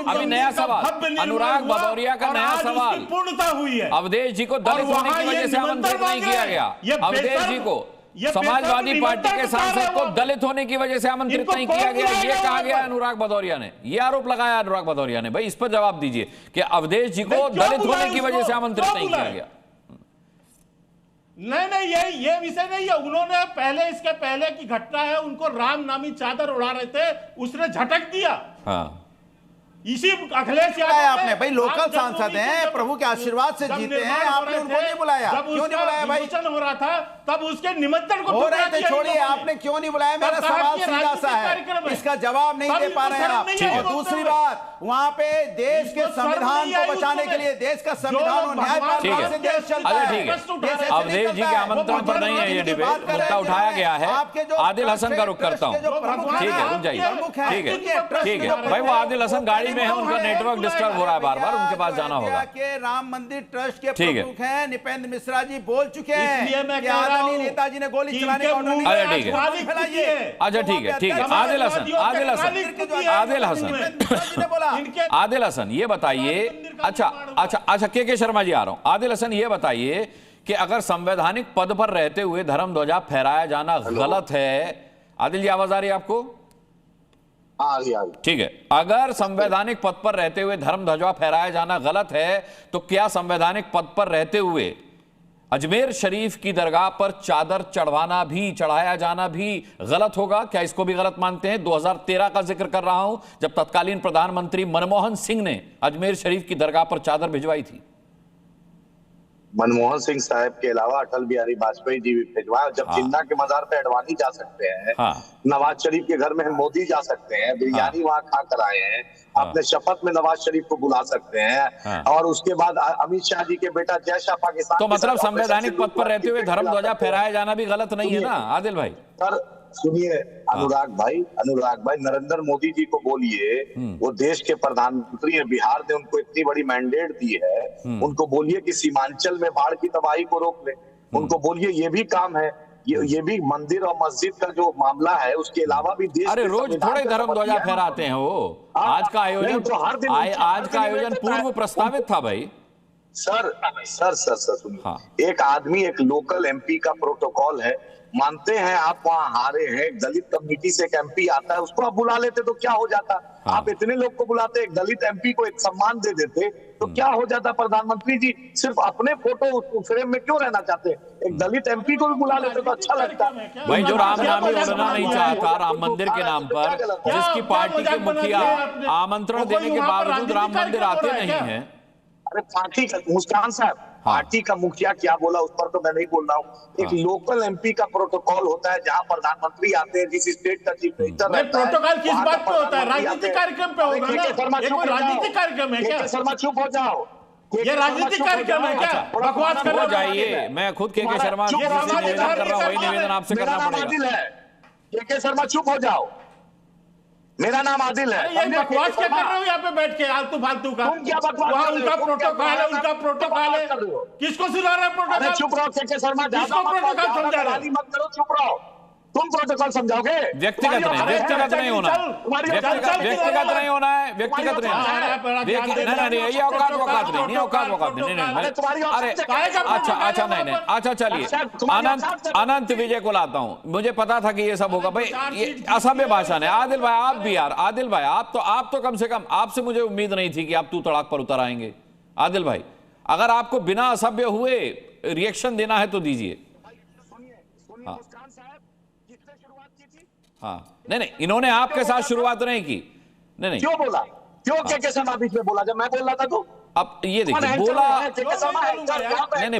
अभी नया सवाल, अनुराग भदौरिया का नया सवाल, पूर्णता हुई है। अवधेश जी को दलित होने की वजह से आमंत्रित नहीं किया गया। अवधेश जी को, समाजवादी पार्टी के सांसद को दलित होने की वजह से आमंत्रित नहीं किया गया, ये कहा गया अनुराग भदौरिया ने, ये आरोप लगाया अनुराग भदौरिया ने। भाई इस पर जवाब दीजिए कि अवधेश जी को दलित होने की वजह से आमंत्रित नहीं किया गया। नहीं, ये विषय नहीं है। उन्होंने पहले, इसके पहले की घटना है, उनको राम नामी चादर उड़ा रहे थे, उसने झटक दिया। हाँ, इसी अखिलेश यादव आपने भाई लोकल सांसद हैं, प्रभु के आशीर्वाद से जीते हैं, आपने उनको नहीं बुलाया, क्यों नहीं बुलाया भाई? हो रहा था तब उसके निमंत्रण को हो रहे थे, छोड़िए, आपने क्यों नहीं बुलाया? मेरा सवाल सीधा सा है, इसका जवाब नहीं दे पा रहे हैं आप। और दूसरी बात, वहां पे देश के संविधान को बचाने के लिए, देश का संविधान और न्यायपालिका से देश चलता है। अवधेश जी के आमंत्रण पर नहीं है ये डिबेट, मुद्दा उठाया गया है। आदिल हसन का रुख करता हूँ, ठीक है, रुक जाइए, ठीक है भाई, वो आदिल हसन गाड़ी में है, उनका नेटवर्क डिस्टर्ब हो रहा है बार बार, उनके पास जाना होगा। के राम मंदिर ट्रस्ट के प्रमुख हैं निपेंद्र मिश्रा जी, बोल चुके हैं कि आदरणीय नेताजी ने गोली चलाने का ऑर्डर नहीं दिया। अच्छा ठीक है, अच्छा ठीक है, आदिल हसन ये बताइए, अच्छा के शर्मा जी आ रहा हूं। आदिल हसन ये बताइए कि अगर संवैधानिक पद पर रहते हुए धर्म ध्वजा फहराया जाना गलत है, आदिल जी आवाज आ रही है आपको? ठीक है, अगर संवैधानिक पद पर रहते हुए धर्म ध्वजा फहराया जाना गलत है, तो क्या संवैधानिक पद पर रहते हुए अजमेर शरीफ की दरगाह पर चादर चढ़वाना भी, चढ़ाया जाना भी गलत होगा? क्या इसको भी गलत मानते हैं? 2013 का जिक्र कर रहा हूं, जब तत्कालीन प्रधानमंत्री मनमोहन सिंह ने अजमेर शरीफ की दरगाह पर चादर भिजवाई थी। मनमोहन सिंह साहब के अलावा अटल बिहारी वाजपेयी जी भी भिजवाए। जब जिन्ना के मजार पे अडवाणी जा सकते हैं, नवाज शरीफ के घर में मोदी जा सकते हैं, बिरयानी वहां खा कर आए हैं, अपने शपथ में नवाज शरीफ को बुला सकते हैं, और उसके बाद अमित शाह जी के बेटा जय शाह पाकिस्तान। तो मतलब संवैधानिक पद पर रहते हुए धर्म ध्वजा फहराया जाना भी गलत नहीं है ना आदिल भाई? सर सुनिए अनुराग भाई, नरेंद्र मोदी जी को बोलिए, वो देश के प्रधानमंत्री हैं, बिहार ने उनको इतनी बड़ी मैंडेट दी है, उनको बोलिए कि सीमांचल में बाढ़ की तबाही को रोक ले, उनको बोलिए ये भी काम है, ये भी मंदिर और मस्जिद का जो मामला है, उसके अलावा भी देश। अरे रोज थोड़े धर्म ध्वजा फहराते हैं वो, आज का आयोजन पूर्व प्रस्तावित था भाई। सर सुनिए, एक आदमी, एक लोकल एमपी का प्रोटोकॉल है, मानते हैं आप वहां हारे हैं, दलित कम्युनिटी से एक एमपी आता है, उसको आप बुला लेते तो क्या हो जाता? आप इतने लोग को बुलाते, एक दलित एमपी को एक सम्मान दे देते तो क्या हो जाता? प्रधानमंत्री जी सिर्फ अपने फोटो फ्रेम में क्यों रहना चाहते? एक दलित एमपी को भी बुला लेते तो अच्छा लगता। भाई जो राम नामी उड़ना नहीं चाहता राम मंदिर के नाम पर, जिसकी पार्टी के मुखिया आमंत्रण देने के बावजूद राम मंदिर आते नहीं है। अरे पार्टी का, मुस्कान साहब, पार्टी का मुखिया क्या बोला उस पर तो मैं नहीं बोल रहा हूँ। एक लोकल एमपी का प्रोटोकॉल होता है, जहाँ प्रधानमंत्री आते हैं, जिस स्टेट का चीफ मिनिस्टर रहता है। प्रोटोकॉल किस बात पे होता है? राजनीतिक कार्यक्रम पे होगा ना? ये कोई राजनीतिक कार्यक्रम है क्या? शर्मा चुप हो जाओ, ये राजनीतिक कार्यक्रम है क्या? बकवास कर जाइए, मैं खुद के शर्मा से निवेदन कर रहा हूँ, वही निवेदन आपसे करना पड़ेगा। के शर्मा चुप हो जाओ, मेरा नाम आदिल है। ये बकवास क्या कर रहे हो यहाँ पे बैठ के आलतू फालतू का? क्या बकवास? वहाँ उनका प्रोटोकॉल है, किसको सुना रहे हैं प्रोटोकॉल? चुप रहो के शर्मा, किसको प्रोटोकॉल समझा रहे हैं? मत करो, चुप रहो। तुम प्रोटोकॉल समझाओगे? व्यक्तिगत नहीं होना है, व्यक्तिगत नहीं होना है, व्यक्तिगत नहीं, ये औकात नहीं, अच्छा नहीं, अच्छा चलिए, अनंत विजय को लाता हूं। मुझे पता था कि ये सब होगा भाई, ये असभ्य भाषण है। आदिल भाई आप भी यार, आदिल भाई आप तो कम से कम, आपसे मुझे उम्मीद नहीं थी कि आप तू तड़ाक पर उतर आएंगे। आदिल भाई अगर आपको बिना असभ्य हुए रिएक्शन देना है तो दीजिए। हाँ नहीं, इन्होंने आपके साथ शुरुआत नहीं की। नहीं क्यों बोला? क्यों के शर्मा बीच में बोला जब मैं बोल रहा था? तो अब ये देखिए, बोला नहीं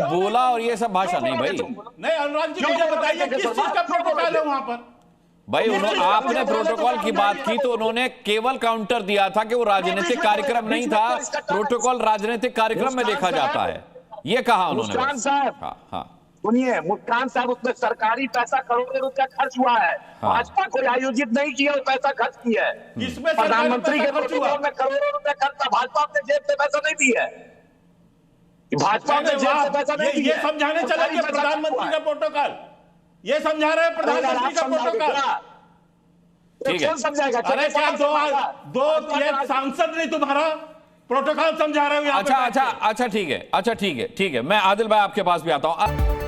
बोला, और ये सब भाषा नहीं भाई। नहीं अनुराग जी मुझे बताइए किस चीज का प्रोटोकॉल है वहां पर? भाई आपने प्रोटोकॉल की बात की तो उन्होंने केवल काउंटर दिया था कि वो राजनीतिक कार्यक्रम नहीं था, प्रोटोकॉल राजनीतिक कार्यक्रम में देखा जाता है, ये कहा उन्होंने। हाँ सुनिए मुस्कान साहब, उसमें सरकारी पैसा करोड़ों रुपया खर्च हुआ है, भाजपा को आयोजित नहीं किया, पैसा खर्च किया है। किसमें? प्रधानमंत्री के प्रोटोकॉल में करोड़ों रुपया खर्च था, भाजपा अपने जेब से पैसा नहीं दी है, भाजपा ने जेब से पैसा नहीं दिया। ये समझाने चला कि प्रधानमंत्री का प्रोटोकॉल, ये समझा रहे हैं प्रधानमंत्री का प्रोटोकॉल। ठीक है। समझाएगा? अरे क्या दो ये सांसद नहीं तुम्हारा प्रोटोकॉल समझा रहे हो यहाँ पे? अच्छा ठीक है, मैं आदिल भाई आपके पास भी आता हूं।